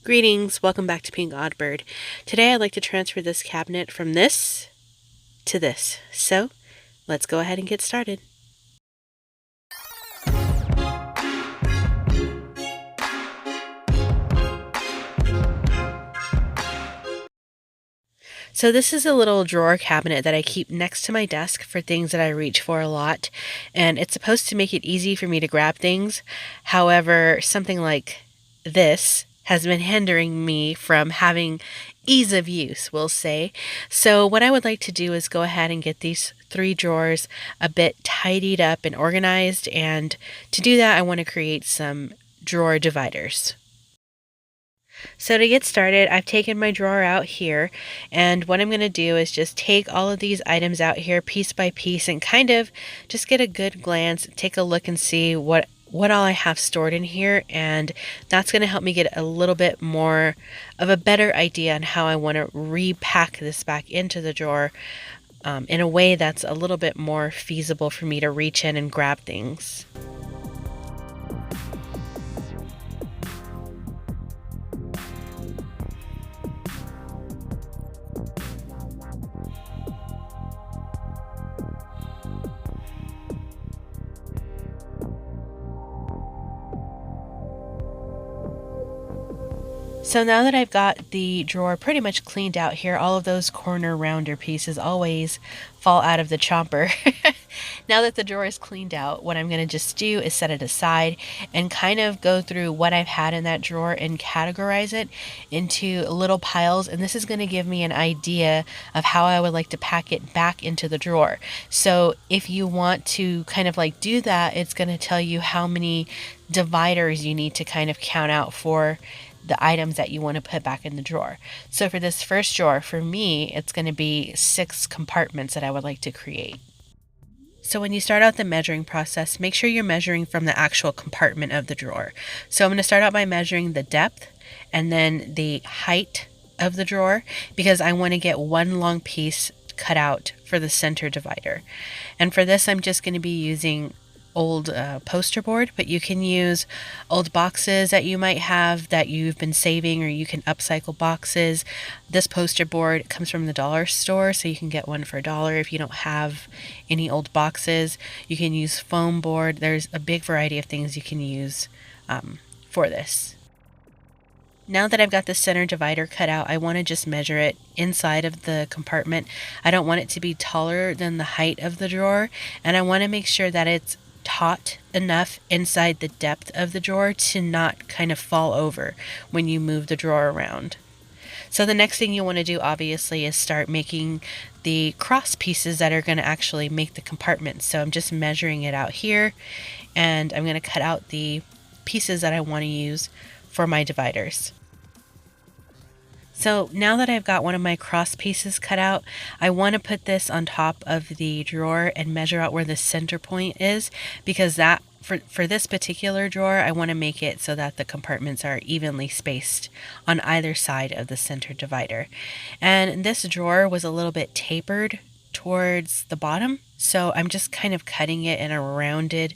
Greetings, welcome back to Pink Oddbird. Today I'd like to transfer this cabinet from this to this. So, let's go ahead and get started. So this is a little drawer cabinet that I keep next to my desk for things that I reach for a lot, and it's supposed to make it easy for me to grab things. However, something like this has been hindering me from having ease of use, we'll say. So what I would like to do is go ahead and get these 3 drawers a bit tidied up and organized, and to do that I want to create some drawer dividers. So to get started, I've taken my drawer out here, and what I'm going to do is just take all of these items out here piece by piece and kind of just get a good glance, take a look and see what all I have stored in here, and that's going to help me get a little bit more of a better idea on how I want to repack this back into the drawer in a way that's a little bit more feasible for me to reach in and grab things. So now that I've got the drawer pretty much cleaned out here, all of those corner rounder pieces always fall out of the chomper. Now that the drawer is cleaned out, what I'm going to just do is set it aside and kind of go through what I've had in that drawer and categorize it into little piles. And this is going to give me an idea of how I would like to pack it back into the drawer. So if you want to kind of like do that, it's going to tell you how many dividers you need to kind of count out for the items that you want to put back in the drawer. So for this first drawer, for me, it's going to be 6 compartments that I would like to create. So when you start out the measuring process, make sure you're measuring from the actual compartment of the drawer. So I'm going to start out by measuring the depth and then the height of the drawer, because I want to get one long piece cut out for the center divider. And for this, I'm just going to be using old poster board, but you can use old boxes that you might have that you've been saving, or you can upcycle boxes. This poster board comes from the dollar store, so you can get one for $1 if you don't have any old boxes. You can use foam board. There's a big variety of things you can use for this. Now that I've got the center divider cut out, I want to just measure it inside of the compartment. I don't want it to be taller than the height of the drawer, and I want to make sure that it's taut enough inside the depth of the drawer to not kind of fall over when you move the drawer around. So the next thing you want to do, obviously, is start making the cross pieces that are going to actually make the compartment. So I'm just measuring it out here, and I'm going to cut out the pieces that I want to use for my dividers. So now that I've got one of my cross pieces cut out, I want to put this on top of the drawer and measure out where the center point is, because that for this particular drawer, I want to make it so that the compartments are evenly spaced on either side of the center divider. And this drawer was a little bit tapered towards the bottom, so I'm just kind of cutting it in a rounded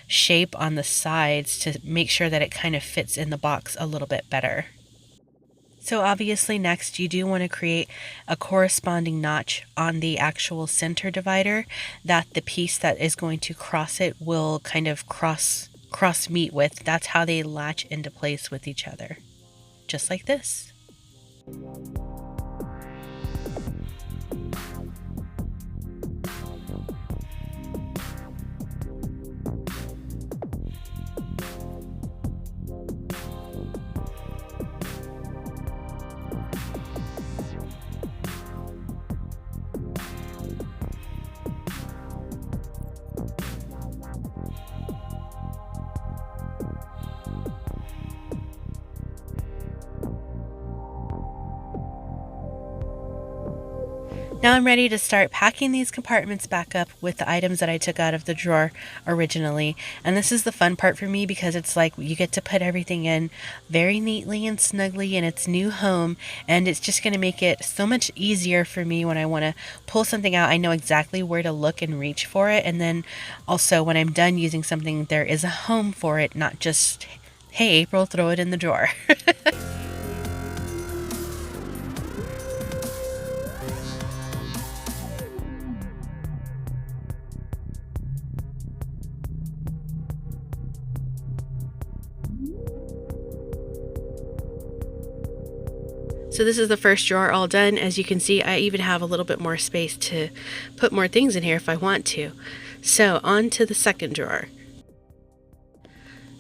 shape on the sides to make sure that it kind of fits in the box a little bit better. So obviously next you do want to create a corresponding notch on the actual center divider that the piece that is going to cross it will kind of cross meet with. That's how they latch into place with each other. Just like this. Now I'm ready to start packing these compartments back up with the items that I took out of the drawer originally. And this is the fun part for me, because it's like you get to put everything in very neatly and snugly in its new home, and it's just going to make it so much easier for me when I want to pull something out. I know exactly where to look and reach for it, and then also when I'm done using something, there is a home for it, not just, hey April, throw it in the drawer. So this is the first drawer all done. As you can see, I even have a little bit more space to put more things in here if I want to. So on to the second drawer.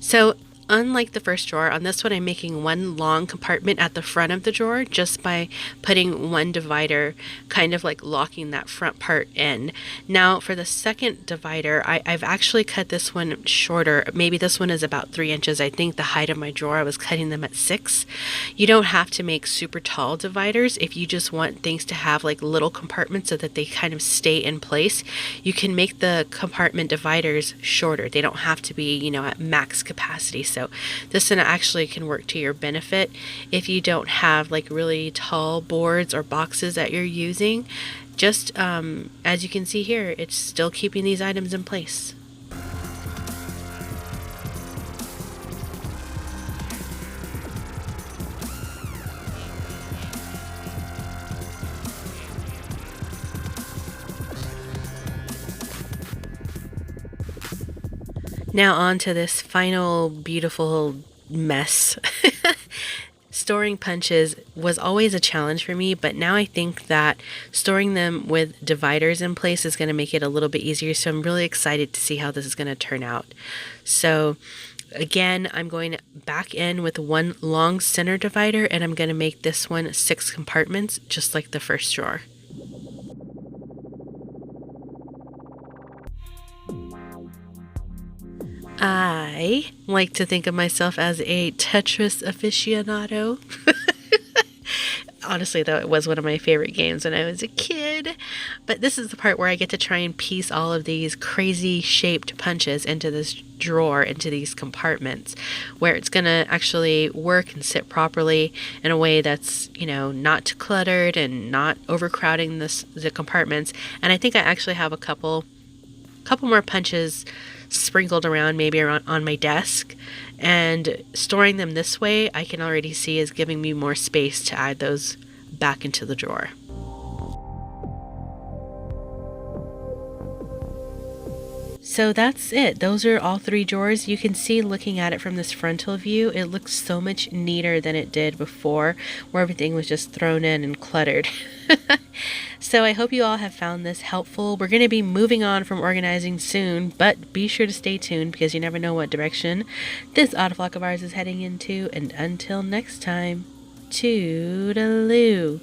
So unlike the first drawer, on this one I'm making one long compartment at the front of the drawer just by putting one divider, kind of like locking that front part in. Now for the second divider, I've actually cut this one shorter. Maybe this one is about 3 inches. I think the height of my drawer, I was cutting them at 6. You don't have to make super tall dividers if you just want things to have like little compartments so that they kind of stay in place. You can make the compartment dividers shorter. They don't have to be, you know, at max capacity. So this one actually can work to your benefit if you don't have like really tall boards or boxes that you're using. Just as you can see here, it's still keeping these items in place. Now on to this final beautiful mess. Storing punches was always a challenge for me, but now I think that storing them with dividers in place is going to make it a little bit easier. So I'm really excited to see how this is going to turn out. So again, I'm going back in with one long center divider, and I'm going to make this one 6 compartments, just like the first drawer. I like to think of myself as a Tetris aficionado. Honestly, though, it was one of my favorite games when I was a kid. But this is the part where I get to try and piece all of these crazy shaped punches into this drawer, into these compartments, where it's going to actually work and sit properly in a way that's, you know, not too cluttered and not overcrowding the compartments. And I think I actually have a couple more punches sprinkled around, maybe around on my desk, and storing them this way I can already see is giving me more space to add those back into the drawer. So that's it. Those are all 3 drawers. You can see, looking at it from this frontal view, it looks so much neater than it did before, where everything was just thrown in and cluttered. So I hope you all have found this helpful. We're going to be moving on from organizing soon, but be sure to stay tuned because you never know what direction this autoflock of ours is heading into. And until next time, toodaloo.